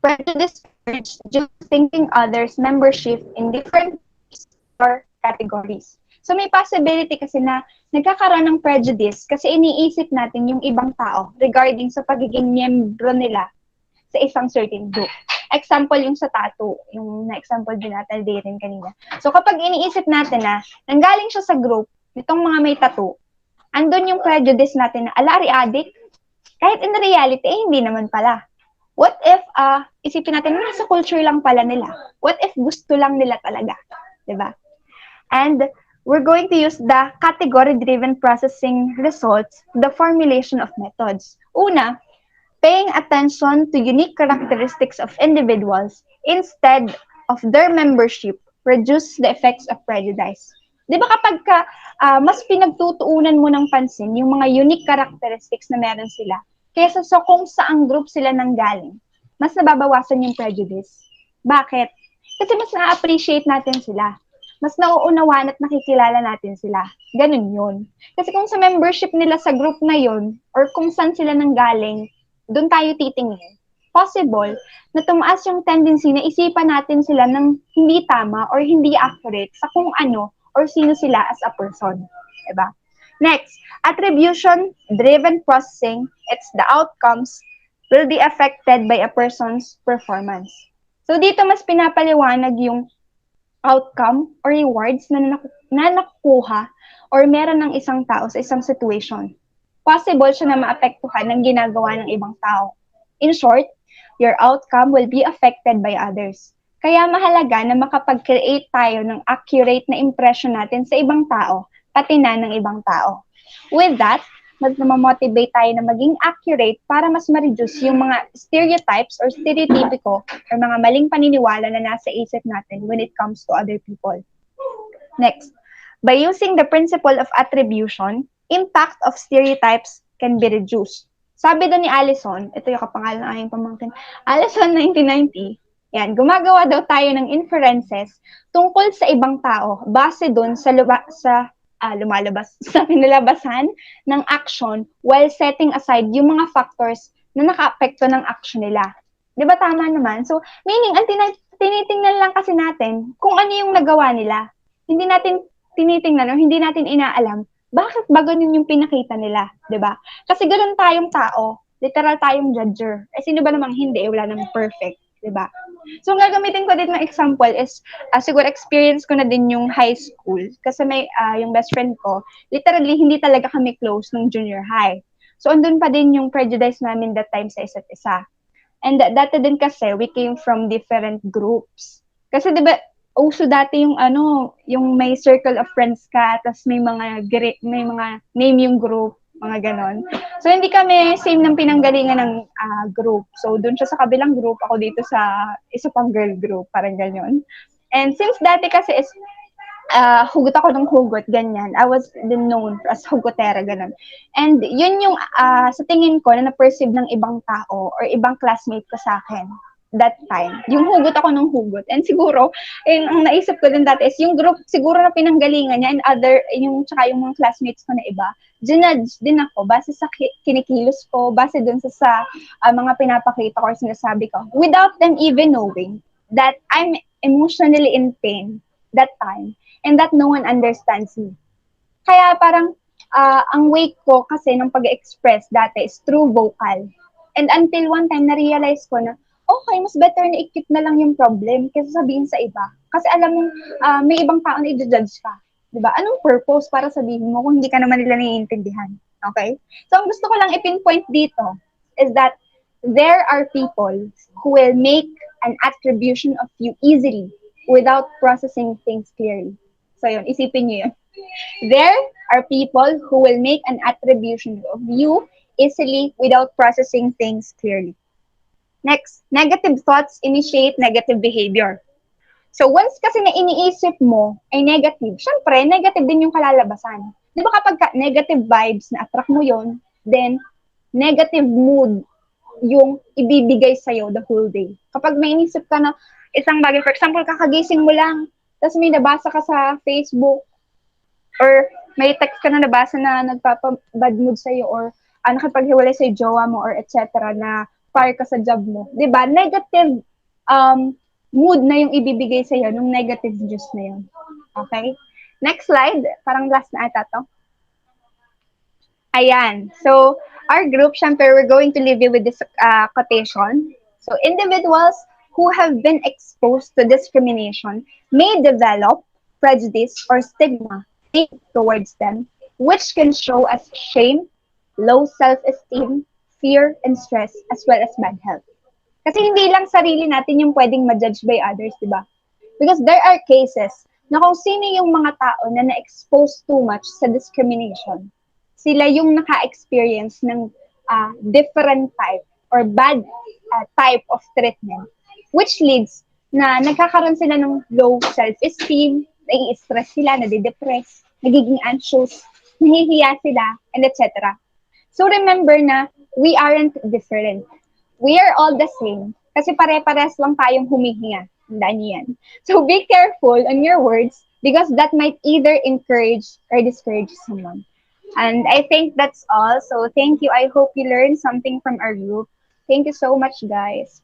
Speaker 5: prejudice due to thinking others' membership in different or categories. So may possibility kasi na nagkakaroon ng prejudice kasi iniisip natin yung ibang tao regarding sa pagiging miyembro nila sa isang certain group. Example yung sa tattoo, yung na-example din natin din kanina. So kapag iniisip natin na nanggaling siya sa group, nitong mga may tattoo, andun yung prejudice natin na alari addict, kahit in reality, hindi naman pala. What if, isipin natin, nasa culture lang pala nila? What if gusto lang nila talaga? Diba? And we're going to use the category-driven processing results, the formulation of methods. Una, paying attention to unique characteristics of individuals instead of their membership reduce the effects of prejudice. Di ba kapag mas pinagtutuunan mo ng pansin yung mga unique characteristics na meron sila, kaysa sa kung saang group sila nanggaling, mas nababawasan yung prejudice. Bakit? Kasi mas na-appreciate natin sila. Mas nauunawaan at nakikilala natin sila. Ganun yun. Kasi kung sa membership nila sa group na yun, or kung saan sila nanggaling, doon tayo titingin. Possible na tumaas yung tendency na isipan natin sila ng hindi tama or hindi accurate sa kung ano or sino sila as a person. Diba? Next, attribution-driven processing, it's the outcomes will be affected by a person's performance. So dito mas pinapaliwanag yung outcome or rewards na nakukuha or meron ng isang tao sa isang situation. Possible siya na maapektuhan ng ginagawa ng ibang tao. In short, your outcome will be affected by others. Kaya mahalaga na makapag-create tayo ng accurate na impression natin sa ibang tao, pati na ng ibang tao. With that, namamotivate tayo na maging accurate para mas ma-reduce yung mga stereotypes or stereotypical or mga maling paniniwala na nasa isip natin when it comes to other people. Next, by using the principle of attribution, impact of stereotypes can be reduced. Sabi doon ni Allison, ito yung kapangalan ng aking pamangkin, Allison 1990, yan, gumagawa daw tayo ng inferences tungkol sa ibang tao base doon sa lumalabas sa pinalabasan ng action while setting aside yung mga factors na nakaapekto ng action nila. 'Di ba tama naman? So, meaning, tinitingnan lang kasi natin kung ano yung nagawa nila. Hindi natin tinitingnan o hindi natin inaalam bakit ba ganun yung pinakita nila, 'di ba? Kasi ganun tayong tao, literal tayong judger. Eh sino ba namang hindi, wala namang perfect, 'di ba? So ang gagamitin ko din ng example is siguro experience ko na din yung high school kasi may yung best friend ko, literally hindi talaga kami close nung junior high. So andun pa din yung prejudice namin that time sa isa't isa. And dati din kasi we came from different groups. Kasi 'di ba uso dati yung yung may circle of friends ka, tapos may mga name yung group, mga ganon. So hindi kami same ng pinanggalingan ng group. So doon siya sa kabilang group, ako dito sa isa pang girl group, parang ganyan. And since dati kasi is hugot ako ng hugot, ganyan. I was then known as hugotera, ganun. And yun yung sa tingin ko na na-perceive ng ibang tao or ibang classmate ko sa akin that time. Yung hugot ako ng hugot. And siguro, ang naisip ko din dati is yung group siguro na pinanggalingan niya and tsaka yung mga classmates ko na iba, ginudge din ako base sa kinikilos ko, base dun sa mga pinapakita ko or sinasabi ko, without them even knowing that I'm emotionally in pain that time and that no one understands me. Kaya parang ang way ko kasi ng pag-express dati is through vocal. And until one time, na-realize ko na, okay, mas better na ikip na lang yung problem kaysa sabihin sa iba. Kasi alam mo, may ibang tao na i-judge ka. Diba? Anong purpose para sabihin mo kung hindi ka naman nila naiintindihan? Okay? So, ang gusto ko lang i-pinpoint dito is that there are people who will make an attribution of you easily without processing things clearly. So, yun, isipin niyo yun. There are people who will make an attribution of you easily without processing things clearly. Next, negative thoughts initiate negative behavior. So, once kasi na iniisip mo ay negative, syempre, negative din yung kalalabasan. Di ba kapag negative vibes na attract mo yon, then negative mood yung ibibigay sa'yo the whole day. Kapag may inisip ka na isang bagay, for example, kakagising mo lang, tapos may nabasa ka sa Facebook, or may text ka na nabasa na nagpapa-bad mood sa'yo, or nakipaghiwalay sa'yo jowa mo, or etc. na fire ka sa job mo. Diba? Negative mood na yung ibibigay sa'yo nung negative news na yun. Okay? Next slide. Parang last na ata to. Ayan. So, our group, syempre, we're going to leave you with this quotation. So, individuals who have been exposed to discrimination may develop prejudice or stigma towards them, which can show as shame, low self-esteem, fear, and stress, as well as bad health. Kasi hindi lang sarili natin yung pwedeng ma-judge by others, di ba? Because there are cases na kung sino yung mga tao na na-expose too much sa discrimination, sila yung naka-experience ng different type or bad type of treatment, which leads na nagkakaroon sila ng low self-esteem, nai-stress sila, nade-depress, nagiging anxious, nahihiya sila, and etc. So remember na we aren't different. We are all the same. Kasi pare-pares lang tayong humihinga. Tandaan niyo yan. So be careful on your words because that might either encourage or discourage someone. And I think that's all. So thank you. I hope you learned something from our group. Thank you so much, guys.